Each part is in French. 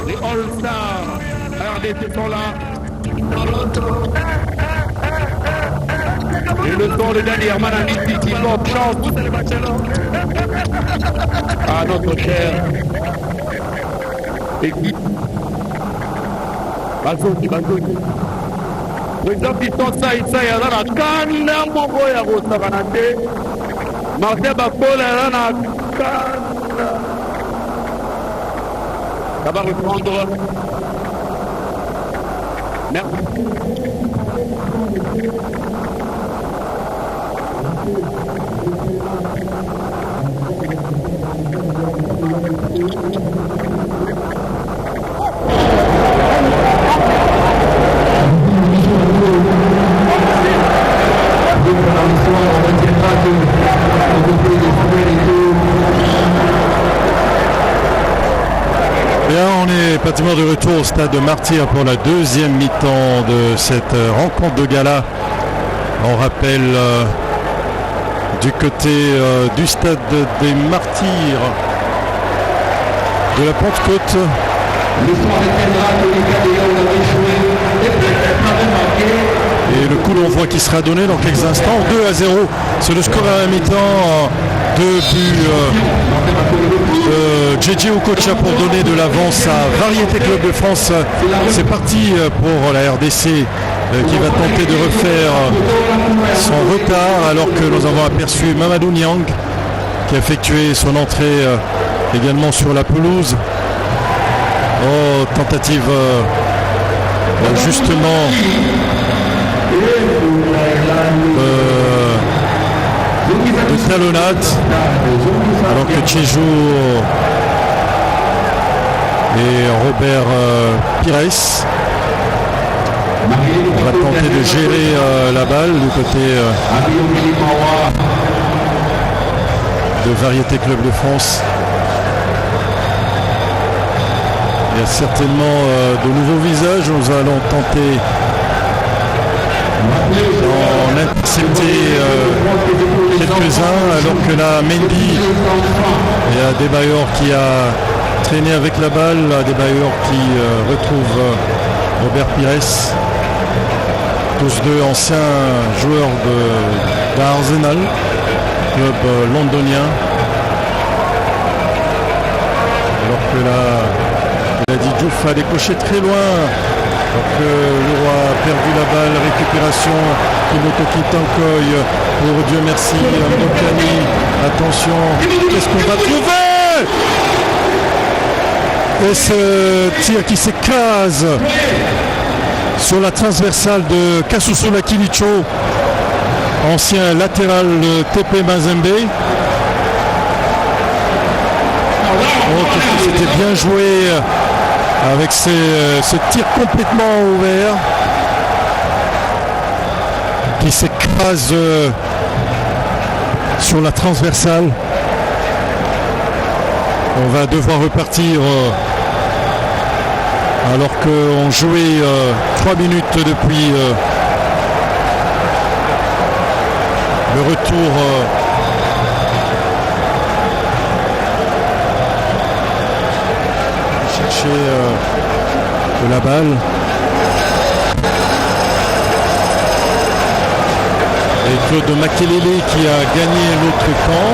Les All-Stars RDC sont là. Et le son de Danny Herman à Missy qui chante à notre chère équipe. Bazongi. Wenzangu sasa isaya na kana mongo ya gosakana te. Martin Bafola na kana. Ça va reprendre. Merci. Bien, on est pratiquement de retour au stade de Martyrs pour la deuxième mi-temps de cette rencontre de gala. On rappelle du côté du stade des Martyrs de la Pentecôte. Et le coup d'envoi qui sera donné dans quelques instants, 2-0. C'est le score à la mi-temps. 2 buts de JJ Okocha pour donner de l'avance à Variété Club de France. C'est parti pour la RDC qui va tenter de refaire son retard alors que nous avons aperçu Mamadou Niang qui a effectué son entrée également sur la pelouse. Oh, tentative justement de talonnade alors que Tchejou et Robert Pires va tenter de gérer la balle du côté de Variété Club de France. Il y a certainement de nouveaux visages. Nous allons tenter d'en intercepter quelques-uns alors que là Mendy et Adebayor qui a traîné avec la balle, Adebayor qui retrouve Robert Pires, tous deux anciens joueurs d'Arsenal, club londonien, alors que là il a dit Diouf a décoché très loin. Donc le roi a perdu la balle, récupération Kimoto Kitankoy pour Dieu merci, Ndokani, attention, qu'est-ce qu'on va trouver? Et ce tir qui s'écrase sur la transversale de Kasusula Kilicho, ancien latéral de TP Mazembe. Oh, c'était bien joué avec ce tir complètement ouvert qui s'écrase sur la transversale. On va devoir repartir alors qu'on jouait 3 minutes depuis le retour chercher de la balle. Et Claude Makelele qui a gagné l'autre camp.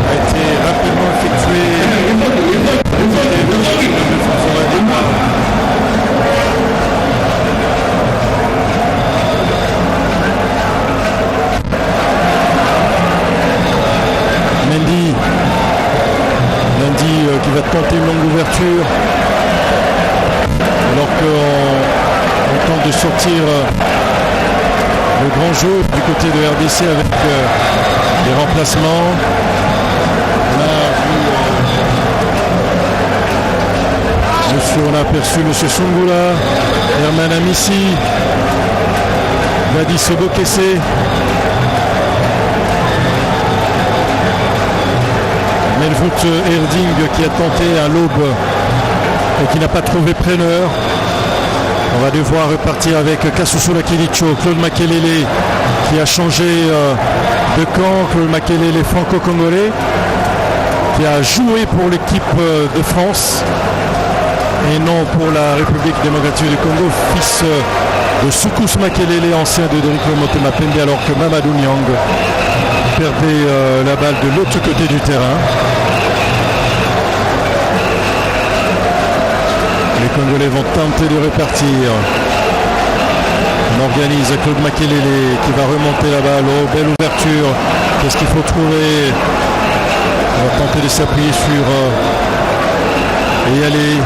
A été rapidement effectué. Mendy qui va tenter une longue ouverture alors qu'on tente de sortir le grand jeu du côté de RDC avec les remplacements. On a aperçu M. Sungula, Herman Amissi, Gladys Sobokese. Melvout Erding qui a tenté à l'aube et qui n'a pas trouvé preneur. On va devoir repartir avec Kasusula Kilicho, Claude Makelele qui a changé de camp. Claude Makelele franco-congolais qui a joué pour l'équipe de France et non pour la République démocratique du Congo, fils de Soukous Makelele, ancien de Doriko Motema Pembe, alors que Mamadou Niang perdait la balle de l'autre côté du terrain. Les Congolais vont tenter de repartir. On organise Claude Makelele qui va remonter la balle. Oh, belle ouverture. Qu'est-ce qu'il faut trouver? On va tenter de s'appuyer sur Eyalé.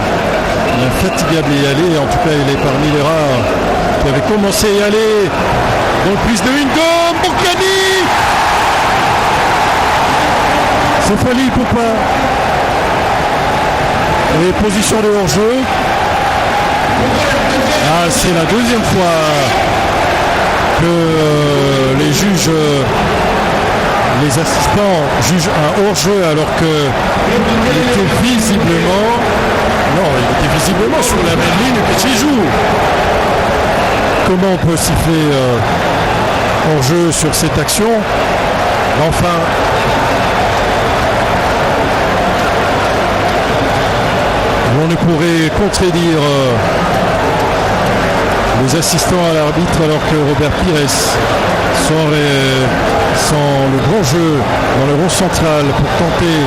Infatigable Eyalé. En tout cas, il est parmi les rares qui avait commencé Eyalé. Donc, plus de une gomme. Boukani. C'est Fali Poupa. Et position de hors-jeu. Ah, c'est la deuxième fois que les juges, les assistants jugent un hors-jeu alors que il était visiblement, sur la même ligne que Chijou. Comment on peut siffler hors-jeu sur cette action? Enfin. On ne pourrait contredire les assistants à l'arbitre alors que Robert Pires, sans le grand jeu dans le rond central pour tenter,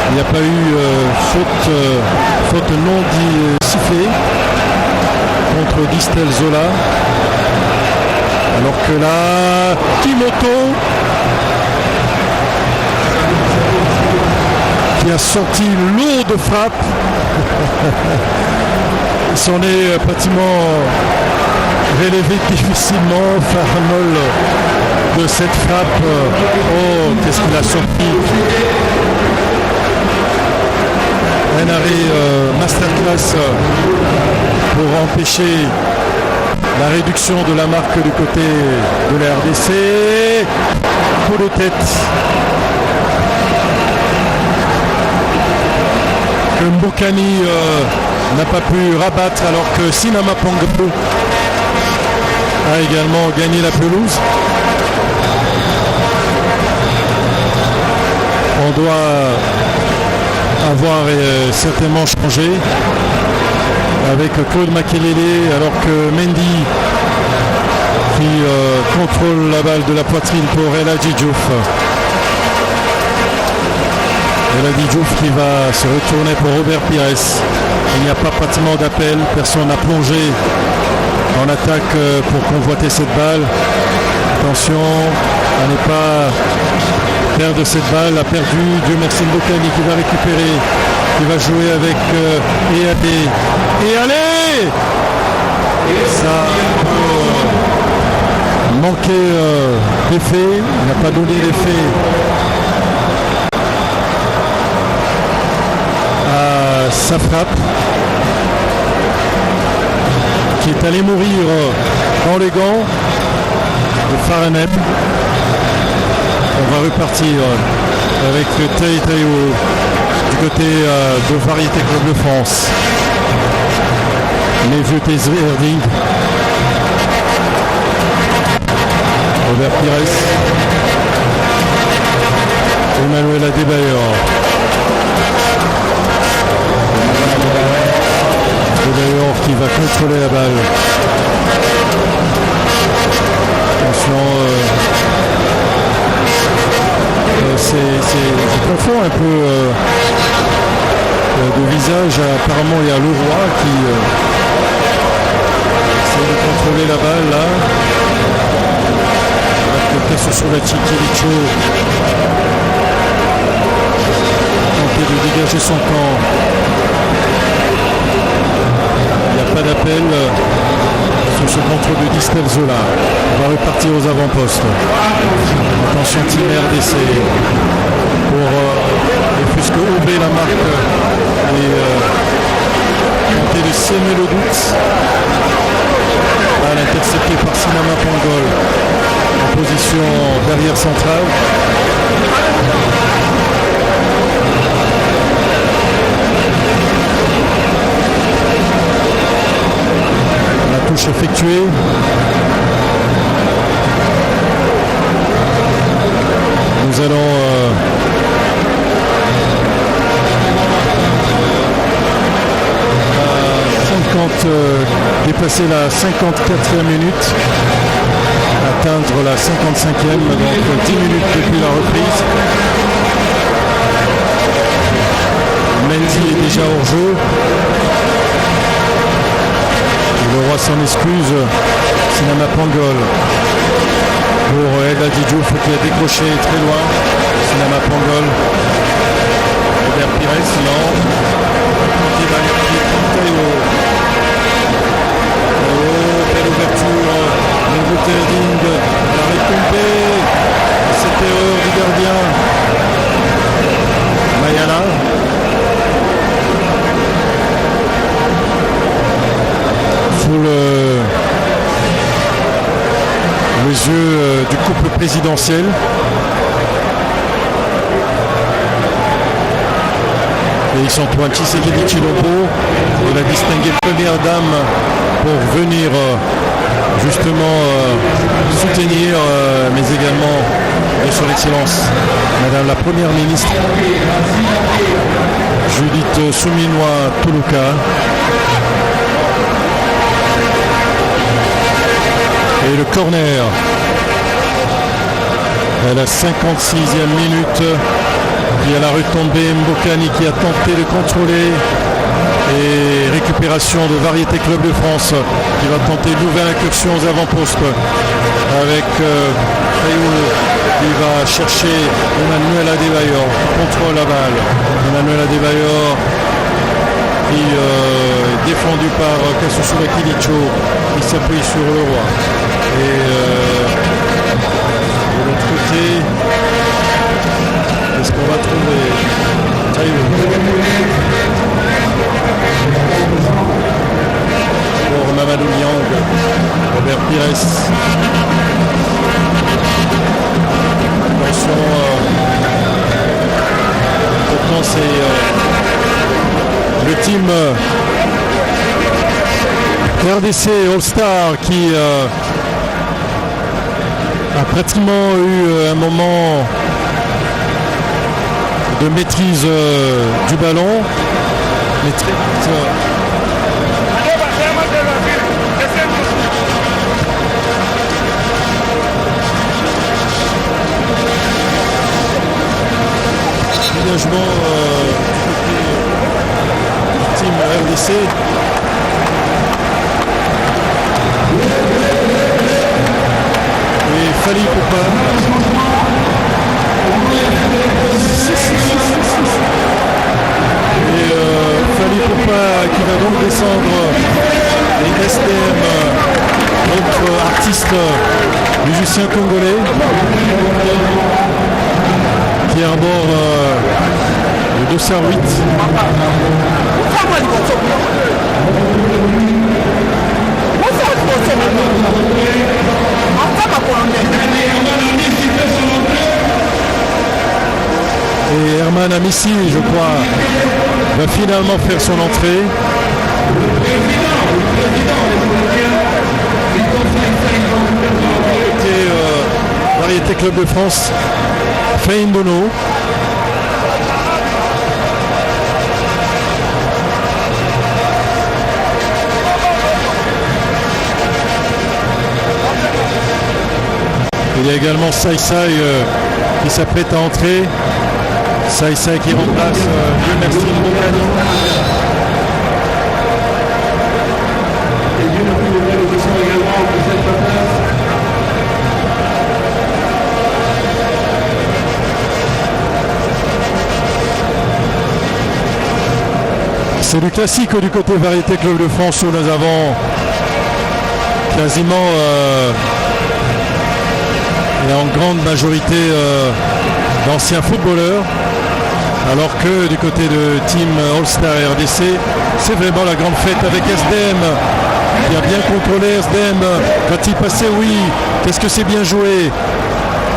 il n'y a pas eu faute non sifflée contre Distel Zola. Alors que là, Kimoto qui a sorti une lourde frappe. Il s'en est pratiquement relevé difficilement. Farmol de cette frappe. Oh, qu'est-ce qu'il a sorti. Un arrêt masterclass pour empêcher la réduction de la marque du côté de la RDC. Coup de tête. Que Mbokani n'a pas pu rabattre alors que Sinama Pongo a également gagné la pelouse. On doit avoir certainement changé avec Claude Makelele alors que Mendy qui contrôle la balle de la poitrine pour Elhadji Diouf. Elhadji Diouf qui va se retourner pour Robert Pires. Il n'y a pas pratiquement d'appel, personne n'a plongé en attaque pour convoiter cette balle. Attention à ne pas perdre cette balle, a perdu. Dieu merci Mbokani qui va récupérer, qui va jouer avec Eyalé. Eyalé, ça manquait d'effet, il n'a pas donné l'effet à sa frappe, qui est allé mourir dans les gants de Faranem. On va repartir avec le Taïtaïo du côté de Variété Club de France. Les vieux Erding. Robert Pires. Emmanuel Adebayor. Adebayor qui va contrôler la balle. Attention. C'est profond un peu de visage. Apparemment il y a Leroy qui essaie de contrôler la balle là. Avec sur la Chiquilicho tenter de dégager son camp. Il n'y a pas d'appel sur ce contrôle de Distel Zola. On va repartir aux avant-postes. Attention Team RDC pour offusquer ouvrir la marque et tenter de sêmer le doute. Balle interceptée par Sinama Pangol en position derrière centrale. match effectué. Nous allons dépasser la 54e minute, atteindre la 55e, donc 10 minutes depuis la reprise. Mendy est déjà hors jeu. Le roi s'en excuse. Sinama Pangol pour El Hadji Diouf qui a décroché très loin. Sinama Pangol. Robert Pires, non. Belle ouverture. Ngutelding. L'arrêt tombé. Cette erreur du gardien. Mayala. Sous les yeux du couple présidentiel. Et ils sont pointis, c'est Tshisekedi Tshilombo et la distinguée première dame pour venir justement soutenir, mais également de son excellence Madame la Première ministre Judith Suminwa Tuluka. Et le corner à la 56e minute. Il y a la retombée, Mbokani qui a tenté de contrôler. Et récupération de Variété Club de France qui va tenter une nouvelle incursion aux avant-postes avec Fayoul qui va chercher Emmanuel Adebayor qui contrôle la balle. Emmanuel Adebayor qui est défendu par Kasusu Kilicho qui s'appuie sur le roi. Et de l'autre côté, est-ce qu'on va trouver pour Mamadou Niang, Robert Pires. Attention, pourtant c'est le team RDC All-Star qui a pratiquement eu un moment de maîtrise du ballon. Engagement du team RDC. Et Fali Poupa. Et Fali Poupa qui va donc descendre. Et STM, notre artiste musicien congolais, qui arbore le 208. Et Herman Amissi, je crois, va finalement faire son entrée. Variété Club de France, Faye Mbono. Il y a également Sai Sai qui s'apprête à entrer. Sai Sai qui remplace Dieu merci Mbokani. C'est du classique du côté Variété Club de France où nous avons quasiment et en grande majorité d'anciens footballeurs, alors que du côté de Team All-Star RDC, c'est vraiment la grande fête avec SDM qui a bien contrôlé. SDM va-t-il passer? Oui. Qu'est-ce que c'est bien joué?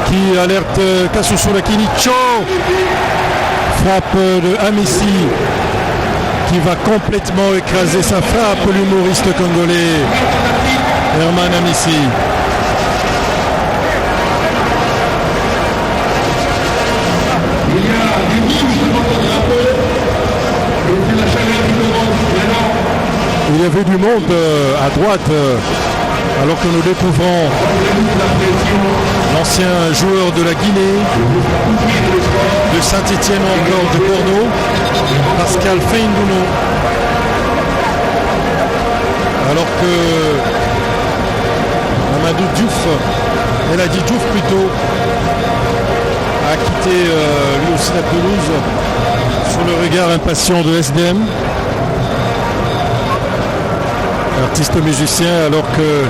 Qui alerte Kasusu Kinicho. Frappe de Amissi qui va complètement écraser sa frappe, l'humoriste congolais. Herman Amissi. Il y avait du monde à droite alors que nous découvrons l'ancien joueur de la Guinée, de Saint-Étienne ou encore de Bordeaux, Pascal Feindouno. Alors que Mamadou Diouf, elle a dit Diouf plutôt, a quitté lui aussi la pelouse sur le regard impatient de SDM. Artiste musicien, alors que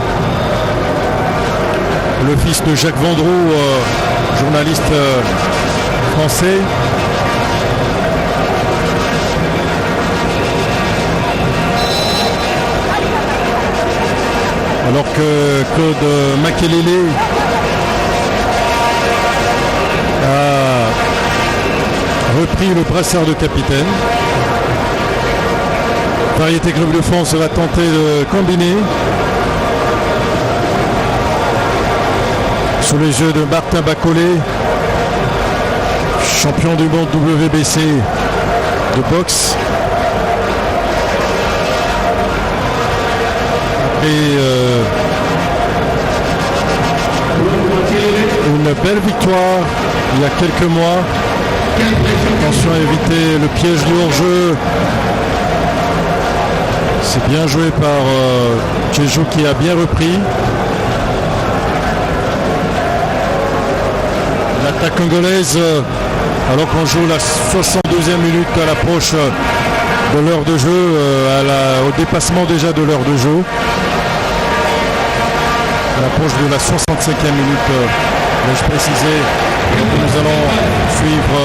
le fils de Jacques Vendroux, journaliste français, alors que Claude Makelele a repris le brassard de capitaine. Variété Club de France va tenter de combiner sous les yeux de Martin Bacolé, champion du monde WBC de boxe. Après une belle victoire il y a quelques mois. Attention à éviter le piège du hors-jeu. C'est bien joué par Tchejo qui a bien repris. L'attaque congolaise, alors qu'on joue la 62e minute à l'approche de l'heure de jeu, au dépassement déjà de l'heure de jeu. À l'approche de la 65e minute, vais-je préciser. Nous allons suivre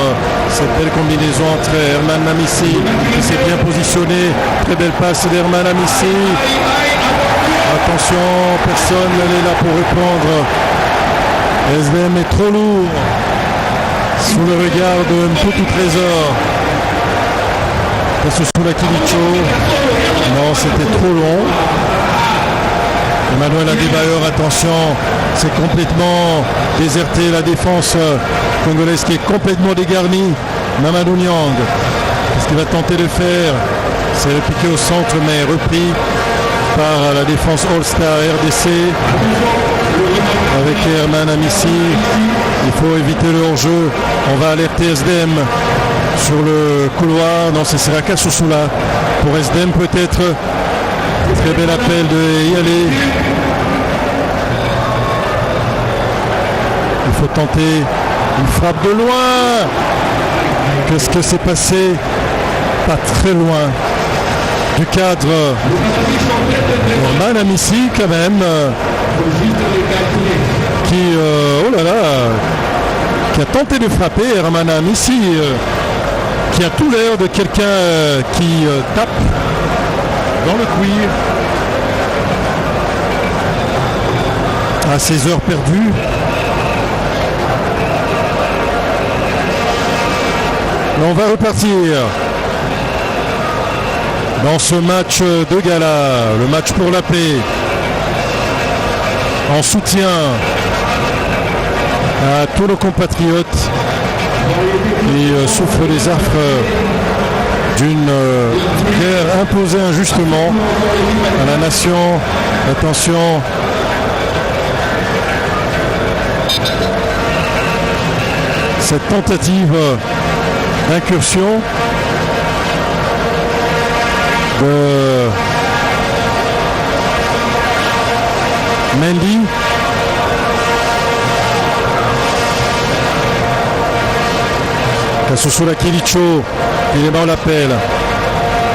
cette belle combinaison entre Herman Amissi qui s'est bien positionné. Très belle passe d'Herman Amissi. Attention, personne n'est là pour répondre. SDM est trop lourd sous le regard de Mputu Trésor. Passe sous la Kilicho. Non, c'était trop long. Emmanuel Adebayor, attention, c'est complètement déserté la défense congolaise qui est complètement dégarnie. Mamadou Niang, ce qu'il va tenter de faire, c'est le piqué au centre mais repris par la défense All-Star RDC avec Herman Amissi. Il faut éviter le hors-jeu. On va alerter SDM sur le couloir. Non, c'est Seraka Sousoula pour SDM peut-être. Très bel appel de y aller. Il faut tenter une frappe de loin. Qu'est-ce que c'est passé? Pas très loin du cadre. Herman Amissi quand même qui oh là là, qui a tenté de frapper. Herman Amissi qui a tout l'air de quelqu'un qui tape dans le cuir à ses heures perdues. On va repartir dans ce match de gala, le match pour la paix, en soutien à tous nos compatriotes qui souffrent les affres d'une guerre imposée injustement à la nation. Attention, cette tentative d'incursion de Mendy. Kassoussoula Kilicho, il est mort l'appel.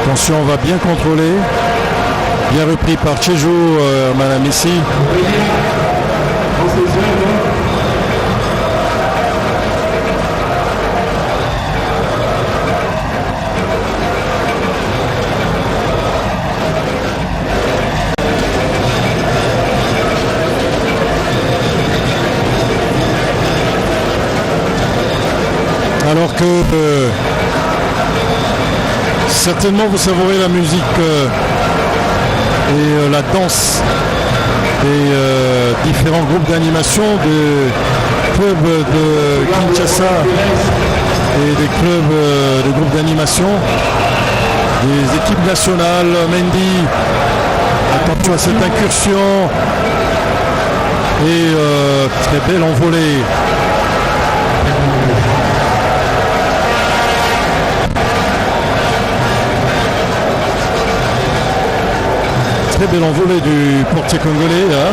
Attention, on va bien contrôler. Bien repris par Tchejo Herman Amissi. Alors que certainement vous savourez la musique et la danse des différents groupes d'animation des clubs de Kinshasa et des clubs de groupes d'animation, des équipes nationales. Mendy, attention à cette incursion et très belle envolée. Très belle envolée du portier congolais là.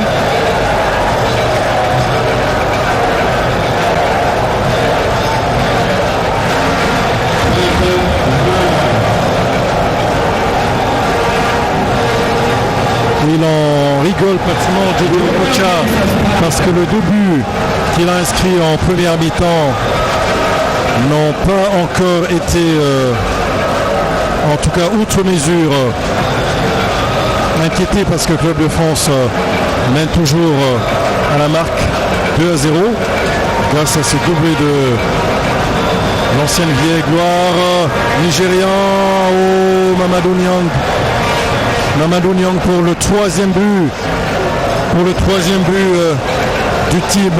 Il en rigole pratiquement Jojo Okocha parce que le 2 buts qu'il a inscrit en première mi-temps n'ont pas encore été, en tout cas outre mesure, inquiétés parce que le Club de France mène toujours à la marque 2-0 grâce à ces doublés de l'ancienne vieille gloire nigérian. Oh, Mamadou Niang pour le troisième but. Pour le troisième but du team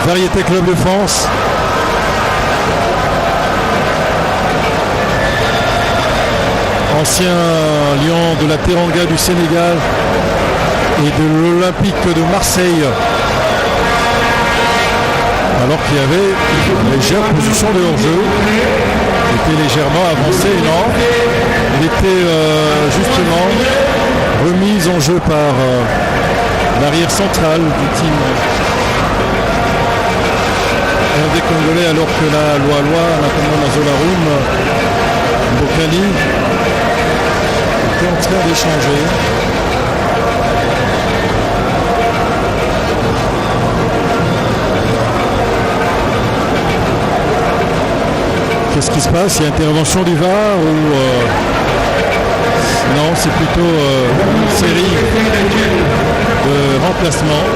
Variété Club de France. Ancien lion de la Teranga du Sénégal et de l'Olympique de Marseille. Alors qu'il y avait une légère position de hors-jeu. Il était légèrement avancé, non. Il était justement remis en jeu par l'arrière central du team RD congolais, alors que la Loa, notamment Mazolarum, Bokali, était en train d'échanger. Qu'est-ce qui se passe? Il y a intervention du VAR ou non, c'est plutôt une série de remplacements.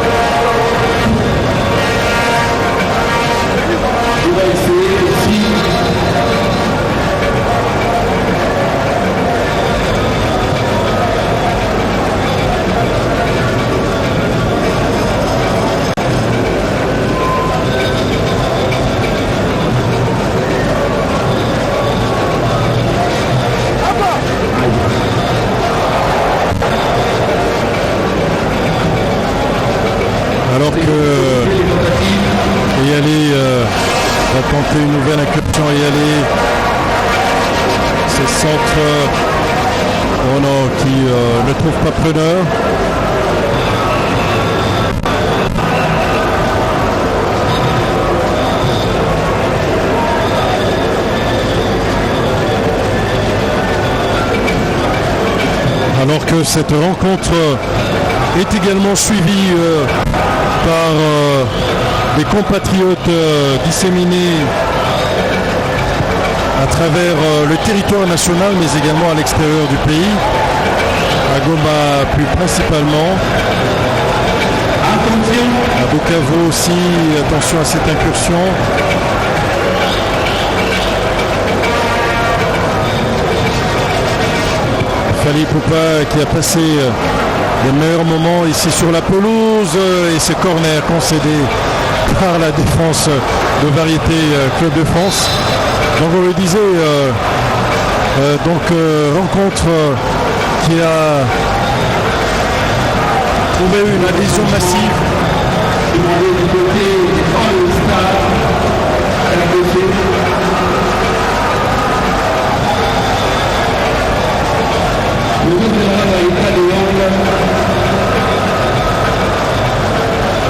Alors que Yali va tenter une nouvelle incursion. Yali, ce centre qui ne trouve pas preneur. Alors que cette rencontre est également suivie par des compatriotes disséminés à travers le territoire national, mais également à l'extérieur du pays, à Goma plus principalement, à Bukavu aussi. Attention à cette incursion. Fali Poupa qui a passé les meilleurs moments ici sur la pelouse et ce corner concédé par la défense de Variété Club de France. Donc on le disait, rencontre qui a trouvé une adhésion massive.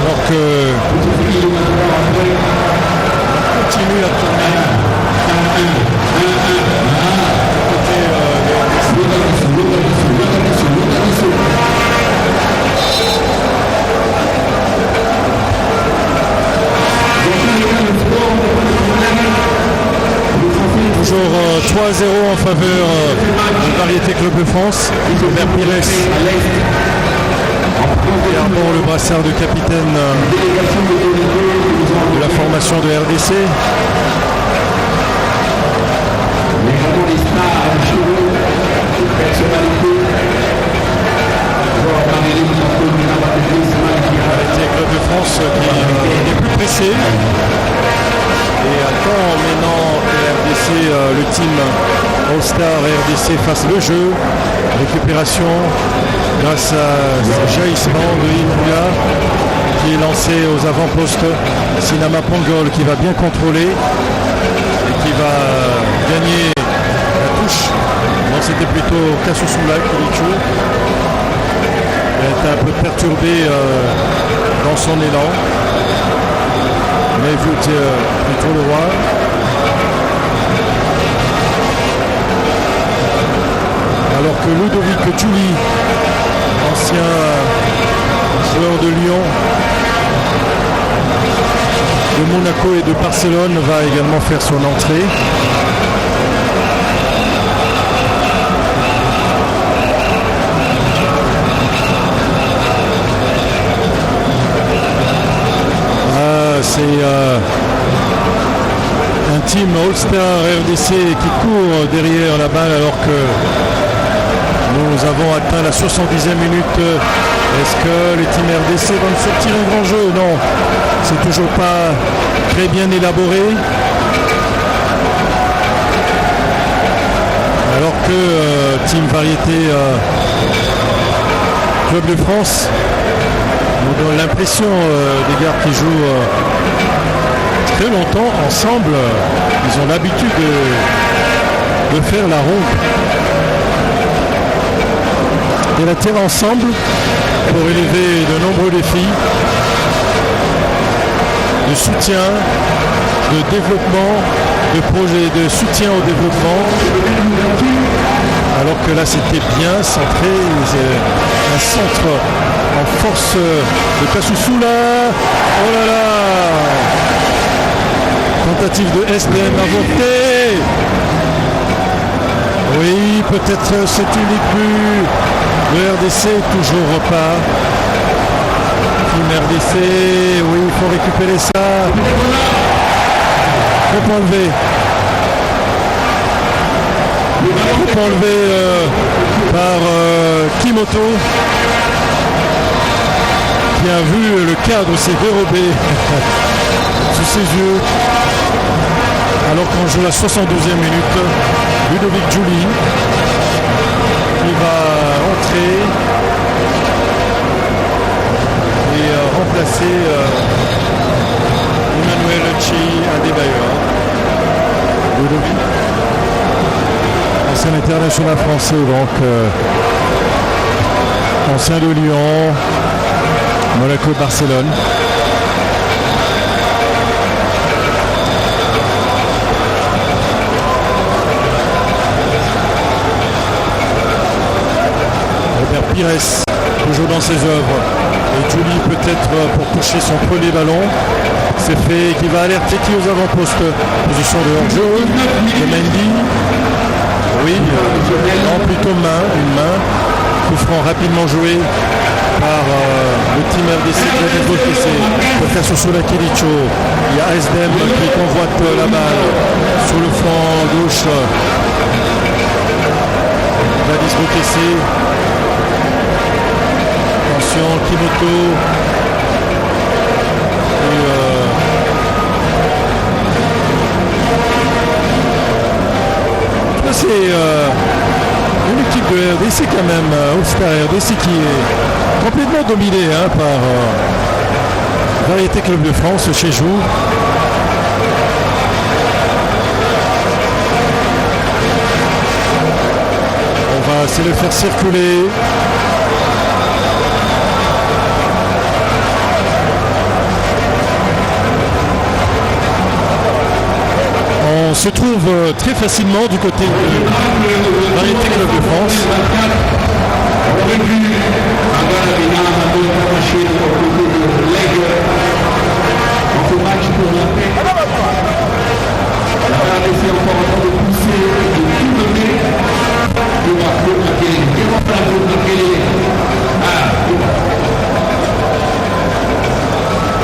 Alors que on continue à tourner toujours 3-0 en faveur de Variété Club de France vers Pires. Gardons le brassard du capitaine de la formation de RDC. team All-Star RDC fasse le jeu. Récupération grâce à ce jaillissement de Ilunga qui est lancé aux avant-postes. Sinama Pongol qui va bien contrôler et qui va gagner la touche. Non, c'était plutôt Kasusula Kilichu. Il a été un peu perturbé dans son élan. Mais vu plutôt le roi. Alors que Ludovic Giuli, ancien joueur de Lyon, de Monaco et de Barcelone, va également faire son entrée. C'est un team All-Star RDC qui court derrière la balle alors que nous avons atteint la 70e minute. Est-ce que les teams RDC vont sortir un grand jeu? Non, c'est toujours pas très bien élaboré. Alors que Team Variété Club de France nous donne l'impression des gars qui jouent très longtemps ensemble. Ils ont l'habitude de faire la ronde et la terre ensemble pour élever de nombreux défis de soutien, de développement, de projets de soutien au développement. Alors que là c'était bien centré, un centre en force de Kasusula. Oh là là, tentative de SDM avortée. Oui, peut-être cet unique but. Le RDC toujours pas. Team RDC, oui, il faut récupérer ça. Faut enlever. Faut enlever par Kimoto, qui a vu le cadre s'est dérobé sous ses yeux. Alors qu'on joue la 72e minute, Ludovic Giuli qui va entrer et remplacer Emmanuel Chi Adebayor. Ludovic, ancien international français, donc ancien de Lyon, Monaco, Barcelone. Robert Pires, toujours dans ses œuvres. Et Giuli peut-être pour toucher son premier ballon. C'est fait, qui va alerter qui aux avant-postes. Position de hors-jeu de Mendy. Oui, non, plutôt main, une main. Coup franc rapidement joué par le team RDC qui a développé le Kasusula Kilicho. Il y a SDM qui convoite la balle sur le flanc gauche. Vadis Bokessé. Attention, Kimoto. C'est une équipe de RDC quand même, All-Star RDC qui est complètement dominée par Variété Club de France chez Joux. On va essayer de le faire circuler. On se trouve très facilement du côté de Variété Club de France.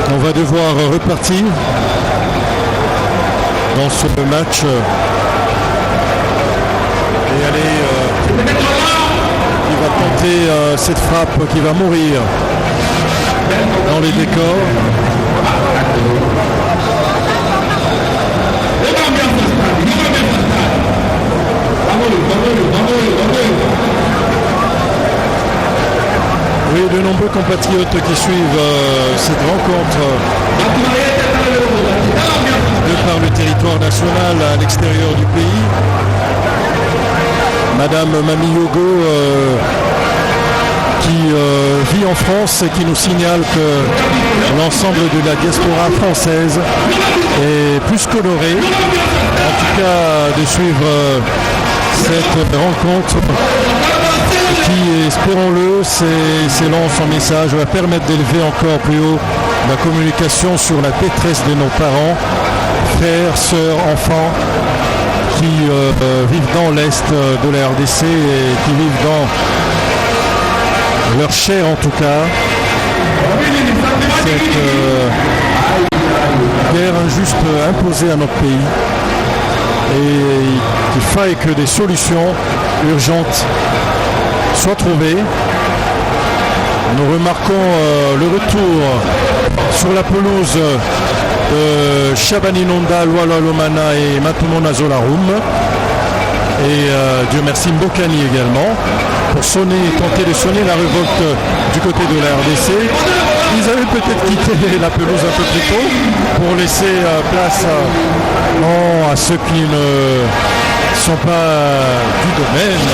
On va devoir repartir dans ce match et aller il va tenter cette frappe qui va mourir dans les décors. Oui, de nombreux compatriotes qui suivent cette rencontre de par le territoire national à l'extérieur du pays. Madame Mami Yogo qui vit en France et qui nous signale que l'ensemble de la diaspora française est plus qu'honorée, en tout cas de suivre cette rencontre qui, espérons-le, selon son message, va permettre d'élever encore plus haut la communication sur la détresse de nos parents, frères, sœurs, enfants qui vivent dans l'Est de la RDC et qui vivent dans leur chair en tout cas. Cette guerre injuste imposée à notre pays. Et qu'il faille que des solutions urgentes soient trouvées. Nous remarquons le retour sur la pelouse de Shabani Nonda, Luala Lomana et Matumona Zolarum. Et Dieu merci Mbokani également, pour tenter de sonner la révolte du côté de la RDC. Ils avaient peut-être quitté la pelouse un peu plus tôt pour laisser place à ceux qui ne sont pas du domaine,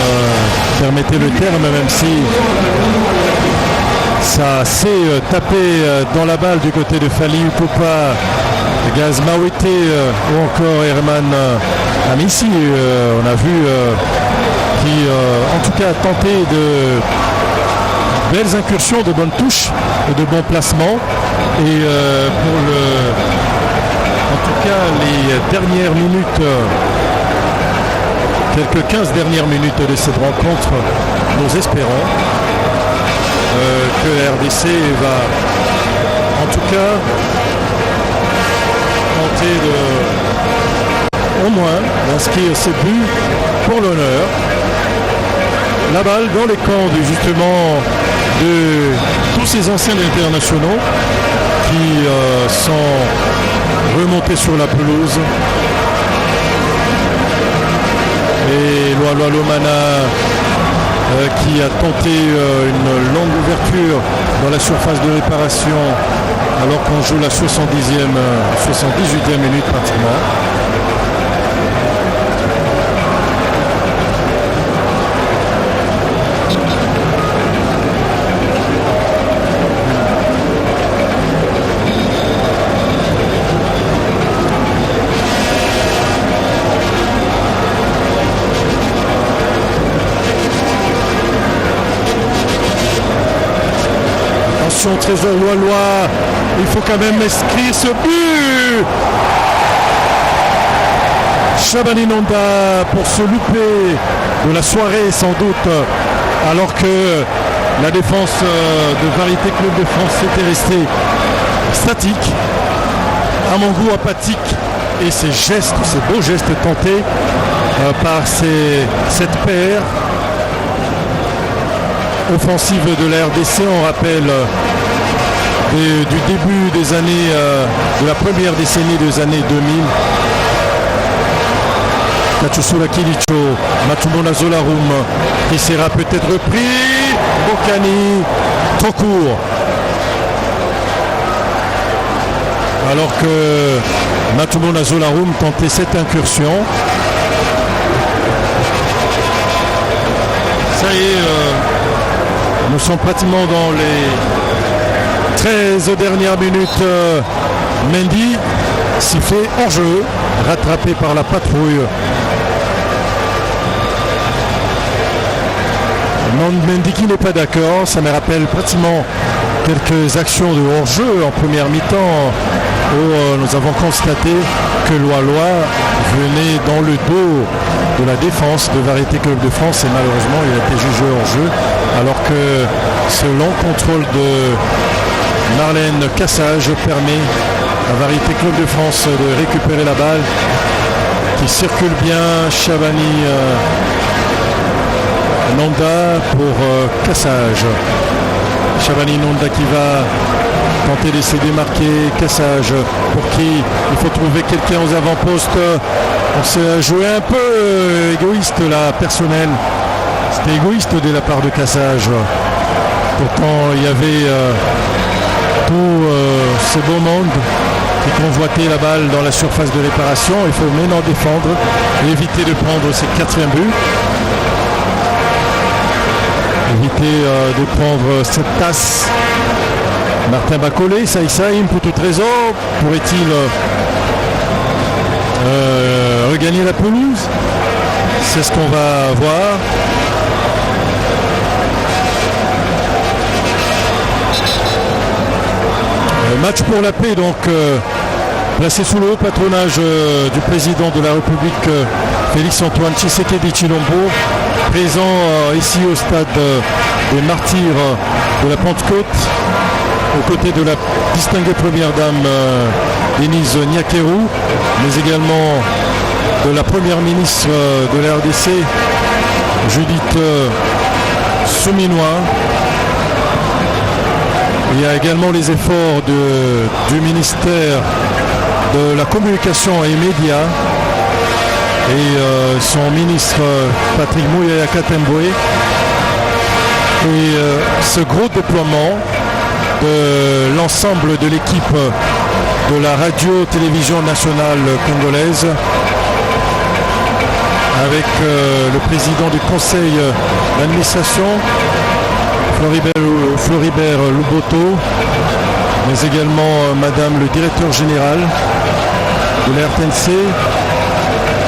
permettez le terme, même si ça s'est tapé dans la balle du côté de Fali Upopa, Gaz Mawete ou encore Herman Amissi. On a vu qui en tout cas a tenté de belles incursions, de bonnes touches et de bons placements. Et pour en tout cas les dernières minutes, quelques 15 dernières minutes de cette rencontre, nous espérons que la RDC va en tout cas tenter de au moins d'inscrire ses buts pour l'honneur. La balle dans les camps justement de tous ces anciens internationaux qui sont remontés sur la pelouse. Et Luala Lomana qui a tenté une longue ouverture dans la surface de réparation alors qu'on joue la 78e minute pratiquement. Trésor Loa, il faut quand même inscrire ce but. Shabani Nonda pour se louper de la soirée sans doute, alors que la défense de Variété Club de France était restée statique, à mon goût apathique, et ces gestes, ces beaux gestes tentés par cette paire offensive de la RDC, on rappelle du début des années, de la première décennie des années 2000. Kachusula Kilicho, Matumona Zolarum, qui sera peut-être repris, Bokani, trop court. Alors que Matumona Zolarum tentait cette incursion. Ça y est, nous sommes pratiquement dans les 13 dernières minutes. Mendy sifflé hors jeu, rattrapé par la patrouille. Mendy qui n'est pas d'accord, ça me rappelle pratiquement quelques actions de hors-jeu en première mi-temps où nous avons constaté que Loa venait dans le dos de la défense de Variété Club de France et malheureusement il a été jugé hors-jeu, alors que ce long contrôle de Marlène Cassage permet à Variété Club de France de récupérer la balle qui circule bien. Shabani Nonda pour Cassage. Shabani Nonda qui va tenter de se démarquer. Cassage pour qui il faut trouver quelqu'un aux avant-postes. On s'est joué un peu égoïste là, personnel. C'était égoïste de la part de Cassage. Pourtant, il y avait tout ce beau monde qui convoitait la balle dans la surface de réparation. Il faut maintenant défendre et éviter de prendre ce 4e but. Éviter de prendre cette tasse. Martin Bacolé, Saïsaïm, Poutou Trésor, pourrait-il regagner la pelouse? C'est ce qu'on va voir. Match pour la paix, donc placé sous le haut patronage du président de la République, Félix-Antoine Tshisekedi Tshilombo, présent ici au stade des Martyrs de la Pentecôte, aux côtés de la distinguée première dame Denise Nyakeru, mais également de la première ministre de la RDC, Judith Souminois. Il y a également les efforts du ministère de la Communication et Médias et son ministre Patrick Mouyaya Katemboué. Et ce gros déploiement de l'ensemble de l'équipe de la radio-télévision nationale congolaise avec le président du conseil d'administration Floribert Luboto, mais également madame le directeur général de la RTNC,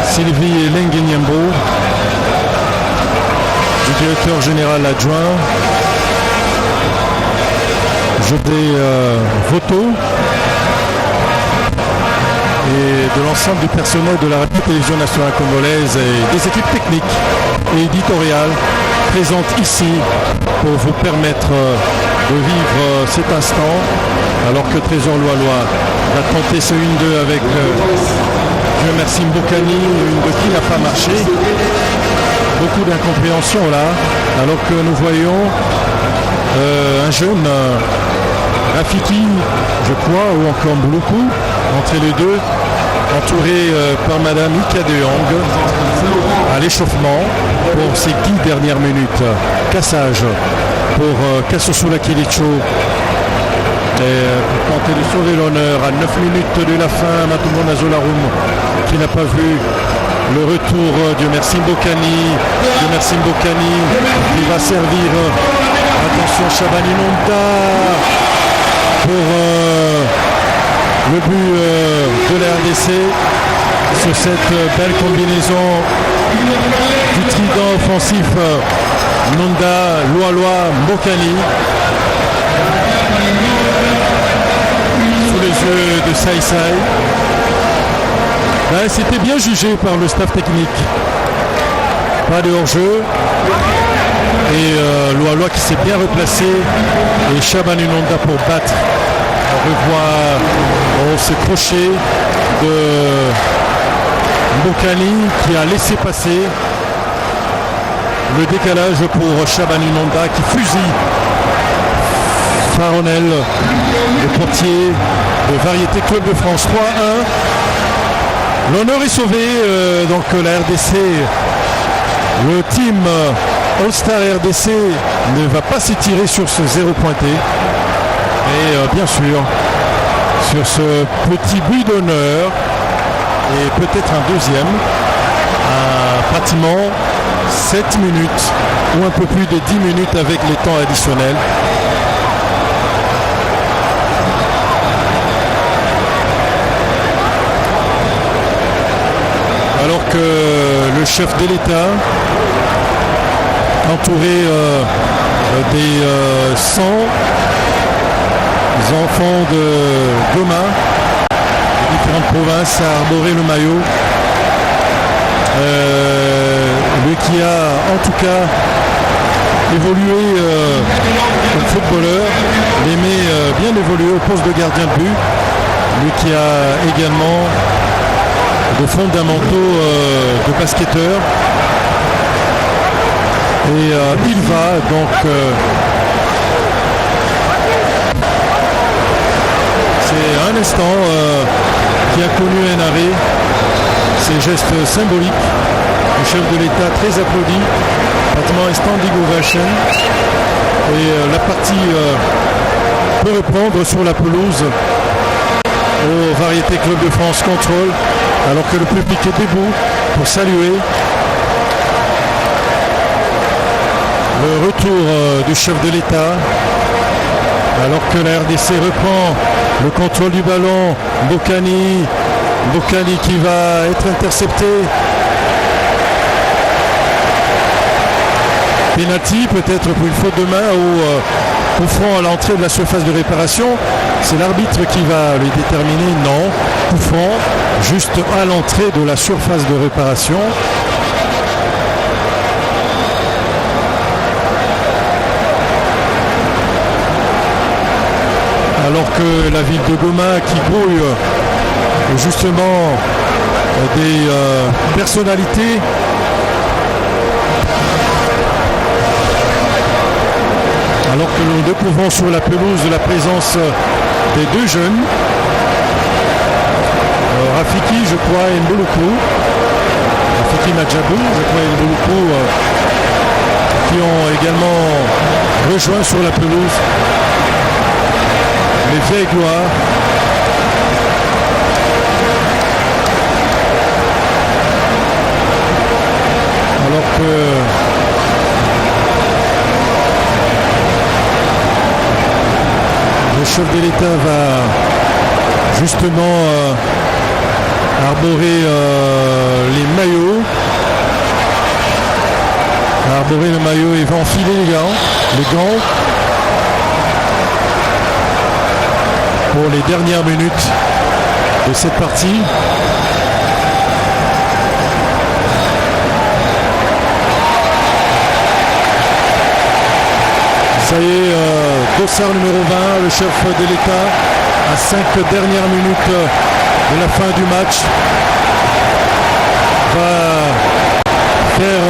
Sylvie Lenguenyembo, du directeur général adjoint, Jodé Voto, et de l'ensemble du personnel de la radio-télévision nationale congolaise et des équipes techniques et éditoriales présentes ici pour vous permettre de vivre cet instant alors que Trésor Loaloa va tenter ce 1-2 avec Dieu merci Mbokani, une de qui n'a pas marché. Beaucoup d'incompréhension là, alors que nous voyons un jeune Rafiki, je crois, ou encore Mbouloukou, entre les deux, entouré par Madame Ika de Hong à l'échauffement pour ces 10 dernières minutes. Cassage pour Kasosula Kilicho pour tenter de sauver l'honneur à 9 minutes de la fin. Matumo Nazolarum qui n'a pas vu le retour de Merci Mbokani. Qui va servir. Attention Chabani Nonda pour le but de la RDC sur cette belle combinaison du trident offensif Nonda, Loaloa, Mbokani sous les yeux de Saïsaï. Ben, c'était bien jugé par le staff technique. Pas de hors-jeu. Et Loaloa qui s'est bien replacé et Chabani Nonda pour battre. On revoit ce crochet de Mbokani qui a laissé passer le décalage pour Chabani Nonda qui fusille Faronel, le portier de Variété Club de France. 3-1. L'honneur est sauvé, donc la RDC, le team All-Star RDC ne va pas s'étirer sur ce 0 pointé. Et bien sûr, sur ce petit but d'honneur, et peut-être un deuxième, à pratiquement 7 minutes, ou un peu plus de 10 minutes avec les temps additionnels. Alors que le chef de l'État, entouré des 100 enfants de Goma, de différentes provinces, à arborer le maillot. Lui qui a en tout cas évolué comme footballeur, l'aimé bien évolué au poste de gardien de but. Lui qui a également de fondamentaux de basketteur. Et il va donc c'est un instant qui a connu un arrêt, ces gestes symboliques, le chef de l'État très applaudi, pratiquement un standing ovation. Et la partie peut reprendre sur la pelouse. Au Variété Club de France contrôle, alors que le public est debout pour saluer le retour du chef de l'État, alors que la RDC reprend le contrôle du ballon. Bokani qui va être intercepté. Penalty peut-être pour une faute de main ou coup franc à l'entrée de la surface de réparation. C'est l'arbitre qui va le déterminer. Non, coup franc juste à l'entrée de la surface de réparation. Alors que la ville de Goma qui grouille justement des personnalités alors que nous découvrons sur la pelouse la présence des deux jeunes, Rafiki, je crois, et Mbouloukou. Rafiki Madjabou, je crois, et Mbouloukou, qui ont également rejoint sur la pelouse les vieilles gloires. Alors que le chef de l'État va justement arborer les maillots. Arborer le maillot et va enfiler les gants pour les dernières minutes de cette partie. Ça y est, dossard numéro 20, le chef de l'État, à 5 dernières minutes de la fin du match, va faire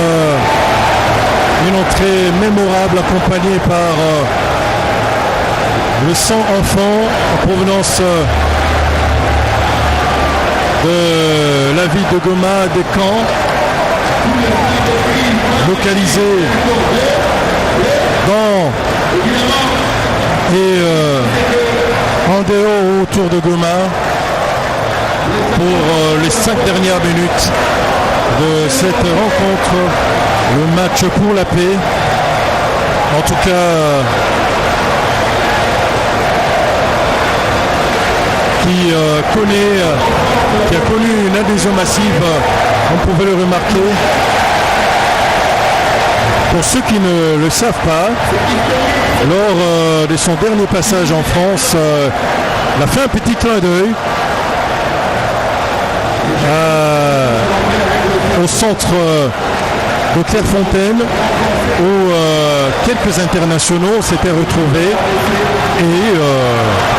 une entrée mémorable accompagnée par le 100 enfants en provenance de la ville de Goma, des camps, localisés dans et en dehors autour de Goma pour les 5 dernières minutes de cette rencontre, le match pour la paix. En tout cas, qui a connu une adhésion massive, on pouvait le remarquer. Pour ceux qui ne le savent pas, lors de son dernier passage en France, il a fait un petit clin d'œil au centre de Clairefontaine où quelques internationaux s'étaient retrouvés et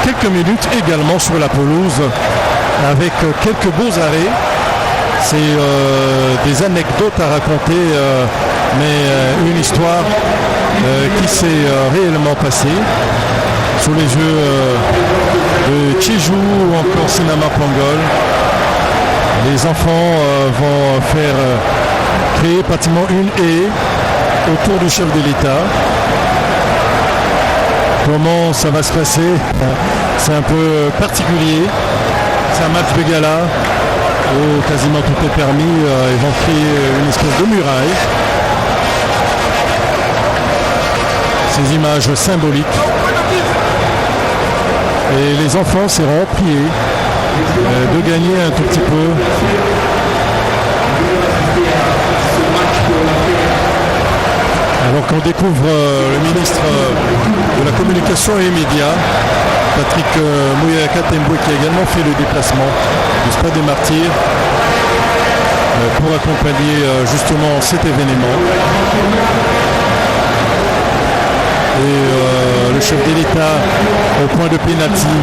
quelques minutes également sur la pelouse avec quelques beaux arrêts. C'est des anecdotes à raconter, mais une histoire qui s'est réellement passée sous les yeux de Tchijou ou encore Sinama Pangol. Les enfants vont créer pratiquement une haie autour du chef de l'État. Comment ça va se passer? C'est un peu particulier. C'est un match de gala où quasiment tout est permis. Ils vont créer une espèce de muraille. Ces images symboliques. Et les enfants seront priés de gagner un tout petit peu. Alors qu'on découvre le ministre de la Communication et des Médias, Patrick Mouyaka Temboué, qui a également fait le déplacement du Stade des Martyrs pour accompagner justement cet événement. Et le chef de l'État au point de pénalty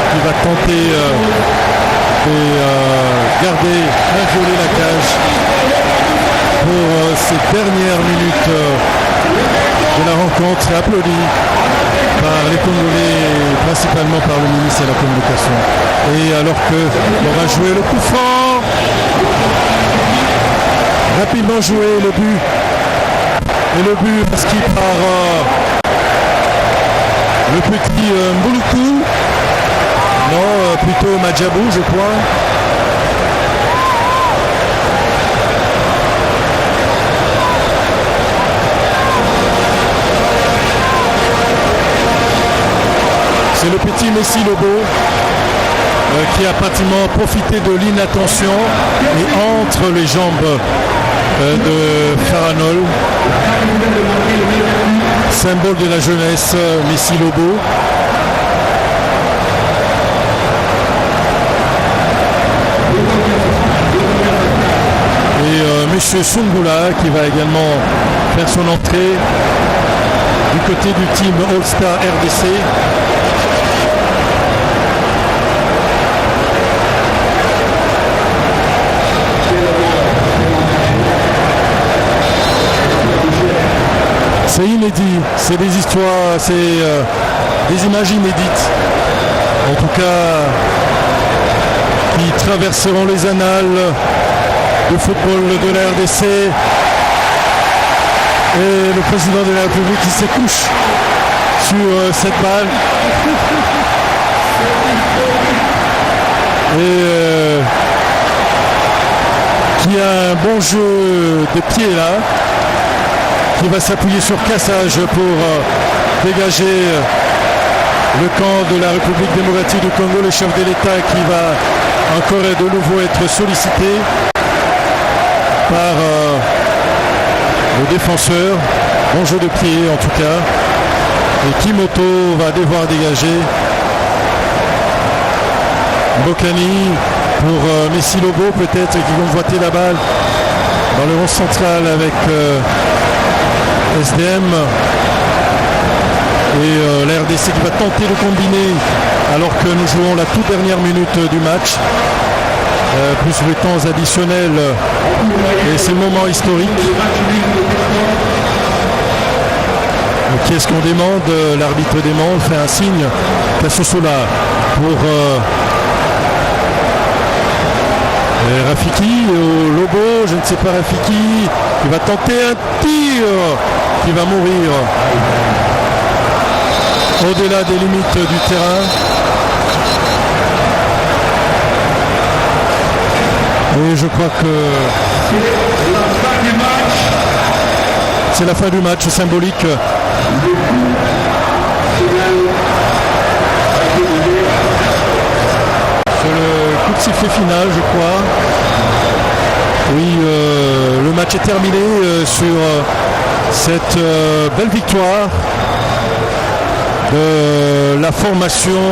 qui va tenter de garder inviolée la cage pour ces dernières minutes de la rencontre, applaudi par les Congolais, principalement par le ministre de la Communication. Et alors qu'on va jouer le coup franc, rapidement joué le but. Et le but parce qu'il part Le petit Mbouloukou. Non, plutôt Madjabou, je crois. C'est le petit Messi Lobo qui a pratiquement profité de l'inattention et entre les jambes de Faranol. Symbole de la jeunesse, Messi Lobo. Et Monsieur Sungula qui va également faire son entrée du côté du team All-Star RDC. C'est inédit, c'est des histoires, c'est des images inédites, en tout cas qui traverseront les annales du football de la RDC. Et le président de la République qui s'écouche sur cette balle. Et qui a un bon jeu de pied là, qui va s'appuyer sur Cassage pour dégager le camp de la République démocratique du Congo, le chef de l'État qui va encore et de nouveau être sollicité par le défenseur. Bon jeu de pied en tout cas. Et Kimoto va devoir dégager. Bokani pour Messi Lobo peut-être qui vont voiter la balle dans le rond central avec SDM et la RDC qui va tenter de combiner alors que nous jouons la toute dernière minute du match, plus les temps additionnels et c'est le moment historique. Qui est-ce qu'on demande? L'arbitre demande, fait un signe, Kassosola pour Rafiki, Lobo, je ne sais pas, Rafiki qui va tenter un tir qui va mourir au-delà des limites du terrain. Et je crois que c'est la fin du match symbolique. C'est le coup de sifflet final, je crois. Oui, le match est terminé sur cette belle victoire de la formation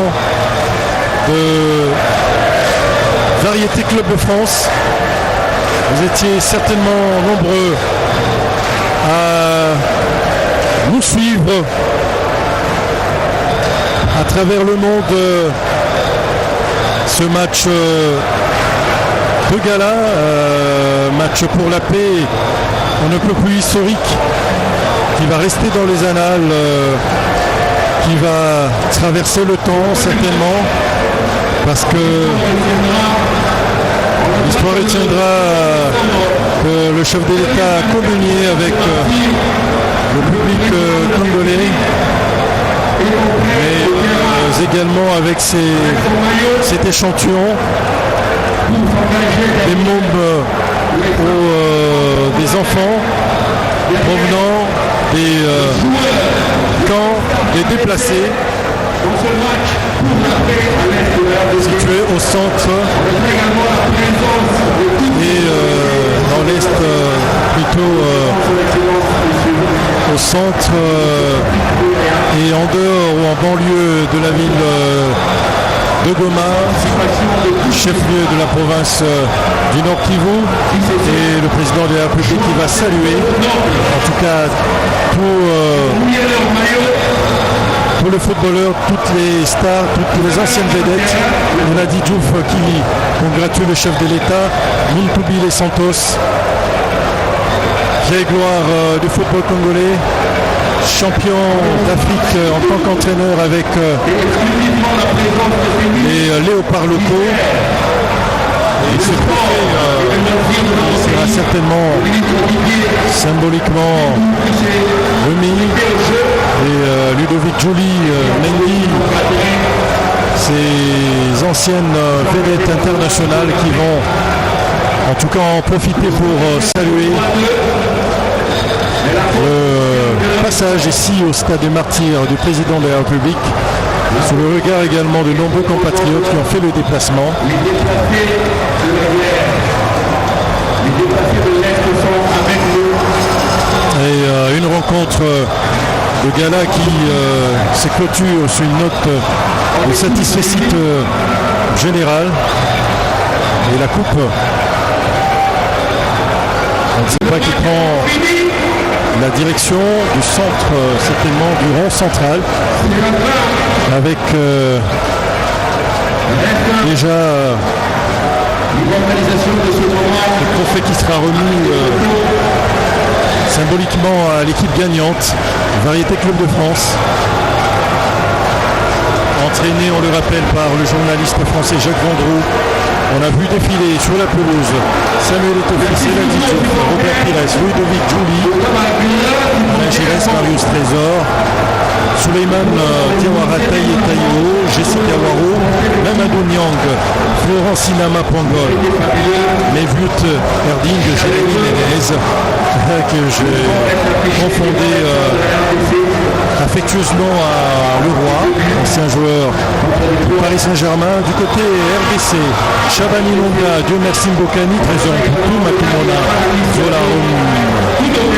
de Variété Club de France. Vous étiez certainement nombreux à nous suivre à travers le monde. Ce match de gala, match pour la paix, on ne peut plus historique, qui va rester dans les annales, qui va traverser le temps certainement, parce que l'histoire retiendra que le chef de l'État a communié avec le public congolais, mais également avec cet échantillon des mômes des enfants provenant des camps des déplacés situés au centre et dans l'est plutôt au centre et en dehors ou en banlieue de la ville de Goma, chef-lieu de la province du Nord Kivu, et le président de la République qui va saluer en tout cas pour le footballeur, toutes les stars, toutes les anciennes vedettes. On a dit Diouf qui congratule le chef de l'État, Mountubi Les Santos, vieille gloire du football congolais, champion d'Afrique en tant qu'entraîneur avec les léopards locaux. Et ce trophée sera certainement symboliquement remis. Et Ludovic Julie Mendy, ces anciennes vedettes internationales qui vont en tout cas en profiter pour saluer le passage ici au Stade des Martyrs du président de la République, sous le regard également de nombreux compatriotes qui ont fait le déplacement. Et une rencontre de gala qui se clôture sur une note de satisfecit général. Et la coupe, on ne sait pas qui prend la direction du centre, certainement du rond central, avec déjà le trophée qui sera remis symboliquement à l'équipe gagnante, Variété Club de France, entraîné, on le rappelle, par le journaliste français Jacques Vendroux. On a vu défiler sur la pelouse Samuel Eto'o, Céline Diouf, Robert Pires, Ludovic Julie, Alain Giresse, Marius Trésor, Souleymane Diawara Taïwo, Jessica Waro, Mamadou Niang, Florencina Mapangol, Mevlut Erding, Jérémy Ménez, que j'ai confondé affectueusement à Leroy, ancien joueur du Paris Saint-Germain. Du côté RDC, Chabani Longa, Dieu merci Mbokani, Trésor Poutou, Matumona, Zola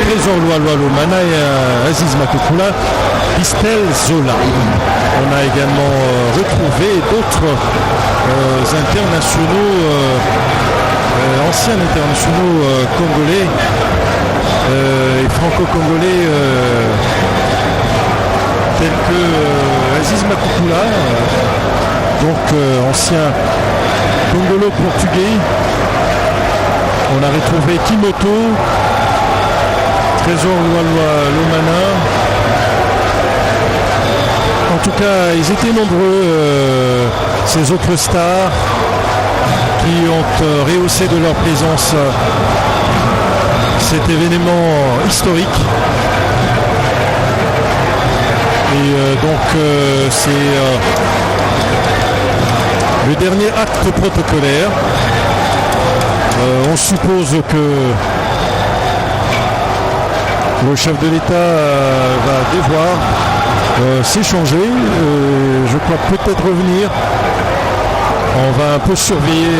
Trésor Loalo, Mana et Aziz Makoukoula, Pistel Zola. On a également retrouvé d'autres internationaux, anciens internationaux congolais et franco-congolais tels que Aziz Makoukoula, donc ancien congolo-portugais. On a retrouvé Kimoto, Trésor Lomana. En tout cas, ils étaient nombreux, ces autres stars qui ont rehaussé de leur présence cet événement historique. Et donc c'est le dernier acte protocolaire. On suppose que le chef de l'État va devoir s'échanger, je crois peut-être revenir. On va un peu surveiller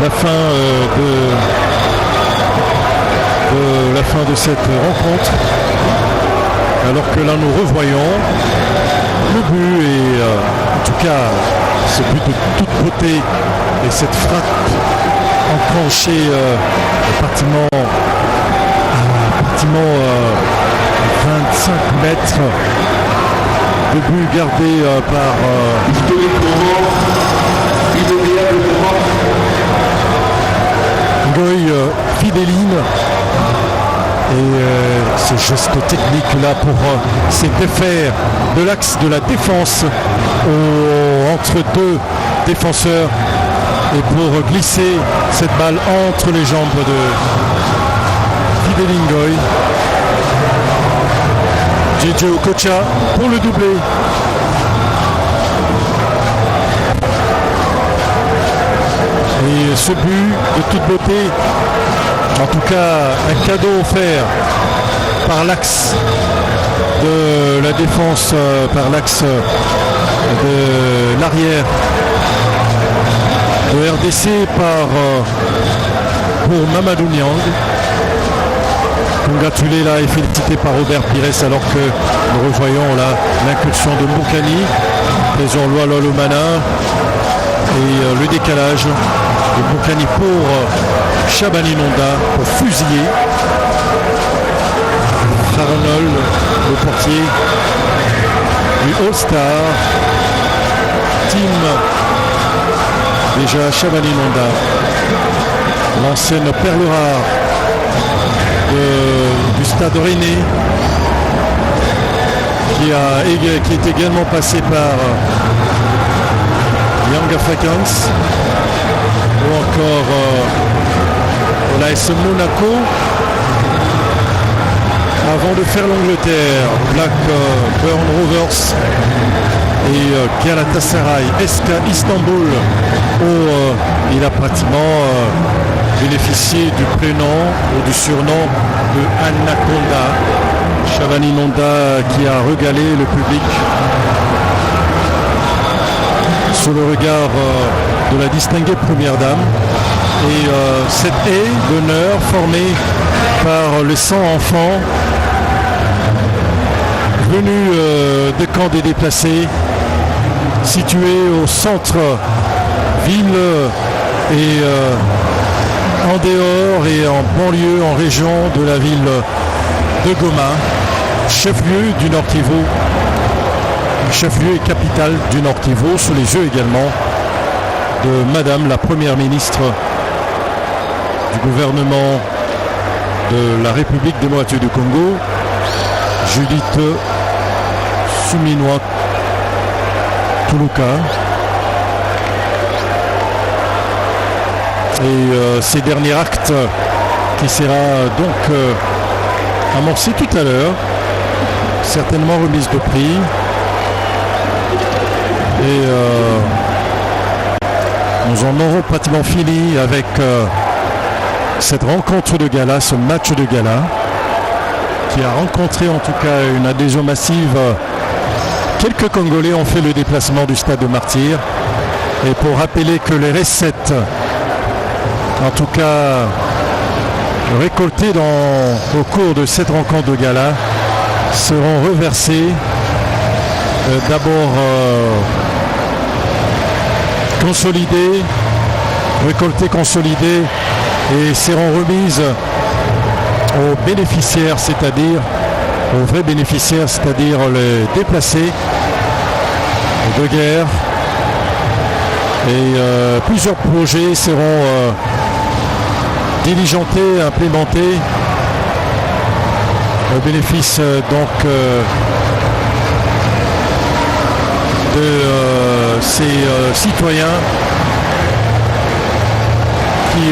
la fin de cette rencontre, alors que là nous revoyons le but et en tout cas ce but de toute beauté et cette frappe enclenchée pratiquement 25 mètres de but gardé par Ngoy Fideline. Et ce geste technique là pour se défaire de l'axe de la défense entre deux défenseurs et pour glisser cette balle entre les jambes de Fideline Ngoy. JJ Okocha pour le doublé. Et ce but de toute beauté, en tout cas un cadeau offert par l'axe de la défense, par l'axe de l'arrière de RDC pour Mamadou Niang. Congratulé là et félicité par Robert Pires, alors que nous revoyons là l'incursion de Mbokani, Trésor Loalo-Mana et le décalage de Mbokani pour Chabani Nonda pour fusiller Farnol, le portier du All-Star Team. Déjà Chabani Nonda, l'ancienne perle rare du Stade Rennais, qui est également passé par Young Africans ou encore l'AS Monaco avant de faire l'Angleterre, Blackburn Rovers et Galatasaray, SK Istanbul, où il a pratiquement bénéficié du prénom ou du surnom de Anaconda. Shabani Nonda qui a régalé le public sous le regard de la distinguée première dame. Et cette haie d'honneur formée par les 100 enfants venus de camps des déplacés, situés au centre-ville et en dehors et en banlieue, en région de la ville de Goma, chef-lieu du Nord Kivu, chef-lieu et capitale du Nord Kivu, sous les yeux également de Madame la Première ministre du gouvernement de la République démocratique du Congo, Judith Suminwa Tuluka. Et ces derniers actes qui sera donc amorcé tout à l'heure, certainement remise de prix. Et nous en aurons pratiquement fini avec cette rencontre de gala, ce match de gala, qui a rencontré en tout cas une adhésion massive. Quelques Congolais ont fait le déplacement du stade de Martyrs. Et pour rappeler que les recettes, en tout cas récoltées au cours de cette rencontre de gala, seront reversées d'abord consolidées, récoltées, consolidées, et seront remises aux bénéficiaires, c'est-à-dire aux vrais bénéficiaires, c'est-à-dire les déplacés de guerre. Et plusieurs projets seront diligentés, implémentés au bénéfice donc de ces citoyens qui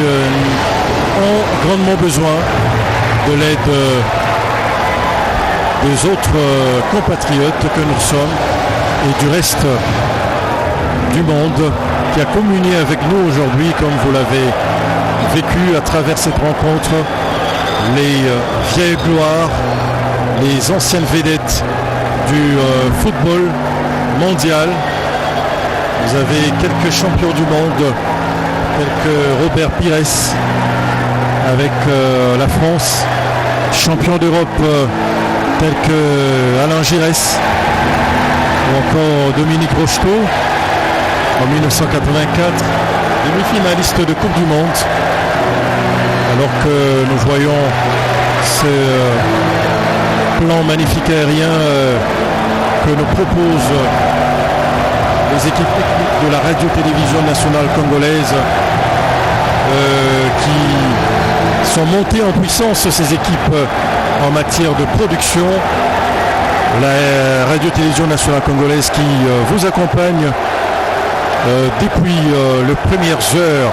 ont grandement besoin de l'aide des autres compatriotes que nous sommes et du reste du monde qui a communié avec nous aujourd'hui, comme vous l'avez vécu à travers cette rencontre, les vieilles gloires, les anciennes vedettes du football mondial. Vous avez quelques champions du monde, tels que Robert Pires avec la France, champion d'Europe tels que Alain Giresse ou encore Dominique Rocheteau en 1984, demi-finaliste de Coupe du Monde, alors que nous voyons ce plan magnifique aérien que nous proposent les équipes techniques de la radio-télévision nationale congolaise qui sont montées en puissance, ces équipes en matière de production. La radio-télévision nationale congolaise qui vous accompagne depuis les premières heures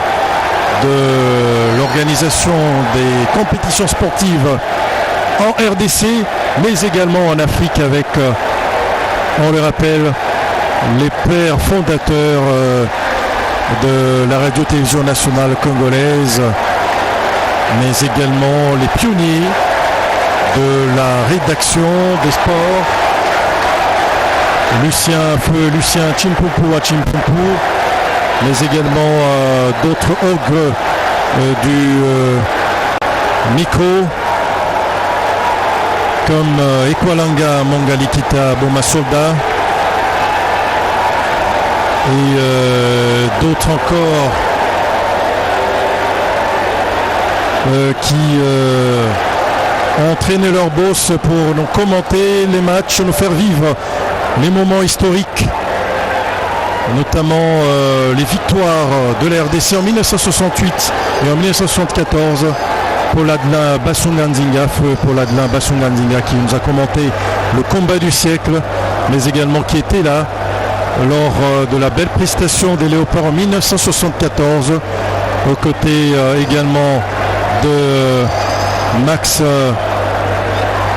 de l'organisation des compétitions sportives en RDC, mais également en Afrique avec, on le rappelle, les pères fondateurs de la radio-télévision nationale congolaise, mais également les pionniers de la rédaction des sports, Lucien Chimpumpu à Chimpumpu, mais également d'autres ogres du micro, comme Ekwalanga Mongalikita Bomasolda, et d'autres encore qui ont entraîné leur boss pour nous commenter les matchs, nous faire vivre les moments historiques, notamment les victoires de la RDC en 1968 et en 1974. Paul Adelin Bassunganzinga, feu Paul Adelin Bassunganzinga qui nous a commenté le combat du siècle, mais également qui était là lors de la belle prestation des Léopards en 1974, aux côtés également de Max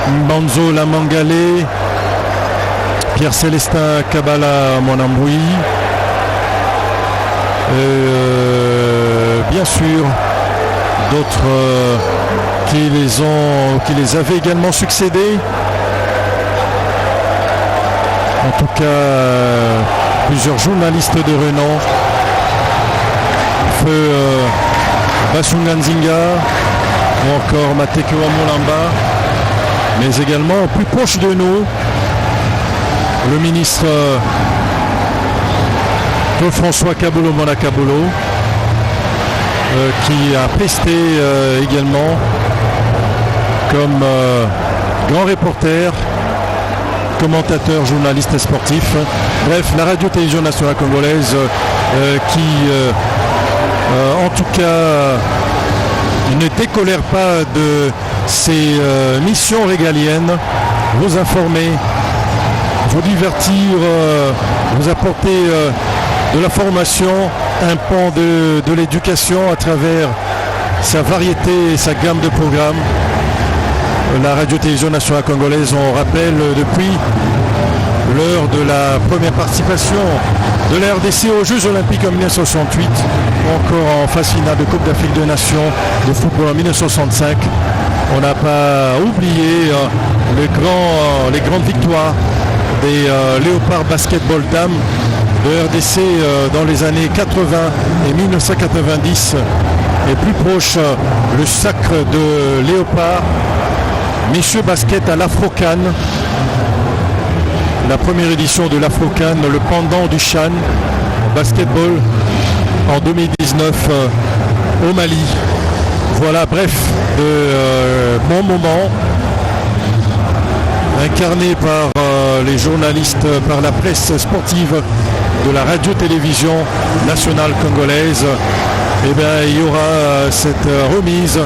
Mbanzo Lamangale, Pierre Célestin Kabala Monamboui, bien sûr d'autres qui les avaient également succédés. En tout cas, plusieurs journalistes de renom, feu Basunganzinga ou encore Mateke Wamulamba, mais également plus proche de nous, le ministre Claude-François Kaboulo Monakaboulo, qui a presté également comme grand reporter, commentateur, journaliste sportif. Bref, la radio-télévision nationale congolaise qui, en tout cas, ne décolère pas de ses missions régaliennes, vous informer, vous divertir, vous apporter de la formation, un pan de l'éducation à travers sa variété et sa gamme de programmes. La radio-télévision nationale congolaise, on rappelle depuis l'heure de la première participation de la RDC aux Jeux Olympiques en 1968, encore en phase finale de Coupe d'Afrique des Nations de football en 1965. On n'a pas oublié les grandes victoires des Léopards Basketball Dames de RDC dans les années 80 et 1990, et plus proche le sacre de Léopard Messieurs Basket à l'Afro-Can, la première édition de l'Afro-Can, le pendant du Chan Basketball en 2019 au Mali. Voilà, bref, de bons moments incarnés par les journalistes, par la presse sportive de la radio-télévision nationale congolaise. Et bien, il y aura cette remise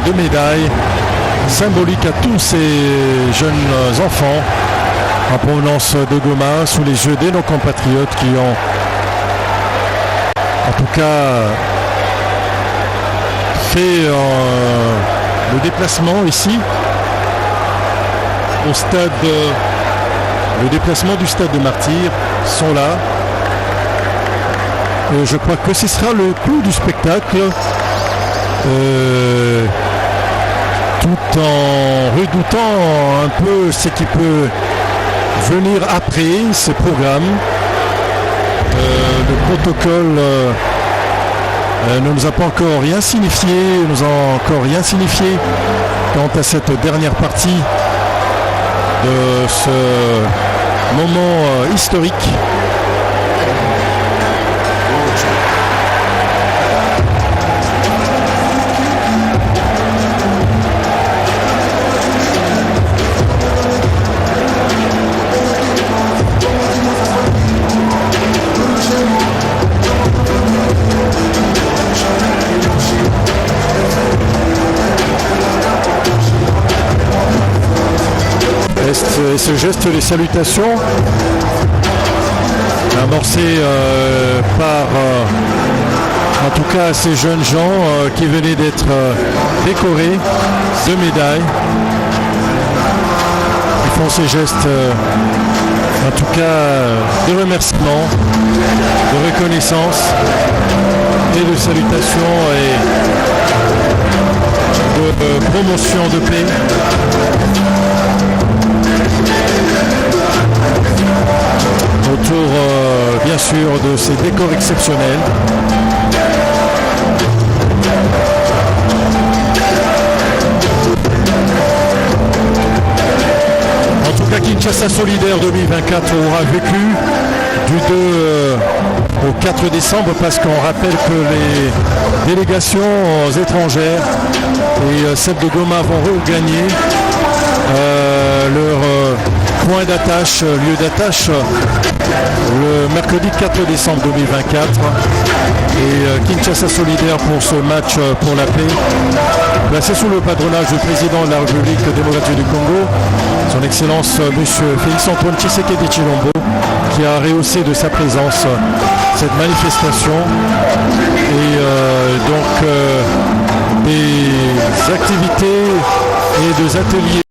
de médailles symbolique à tous ces jeunes enfants en provenance de Goma, sous les yeux de nos compatriotes qui ont en tout cas fait le déplacement ici au stade, le déplacement du stade de Martyrs, sont là. Je crois que ce sera le clou du spectacle, tout en redoutant un peu ce qui peut venir après ce programme. Le protocole ne nous a pas encore rien signifié, quant à cette dernière partie de ce moment historique. Et ce geste de salutation amorcé par en tout cas ces jeunes gens qui venaient d'être décorés de médailles. Ils font ces gestes en tout cas de remerciement, de reconnaissance et de salutation et de promotion de paix. Autour bien sûr de ces décors exceptionnels. En tout cas, Kinshasa Solidaire 2024 aura vécu du 2 au 4 décembre, parce qu'on rappelle que les délégations étrangères et celles de Goma vont regagner leur point d'attache, lieu d'attache, le mercredi 4 décembre 2024. Et Kinshasa Solidaire pour ce match pour la paix, placé sous le patronage du président de la République démocratique du Congo, son Excellence Monsieur Félix-Antoine Tshisekedi Tshilombo, qui a rehaussé de sa présence cette manifestation. Et donc des activités et des ateliers.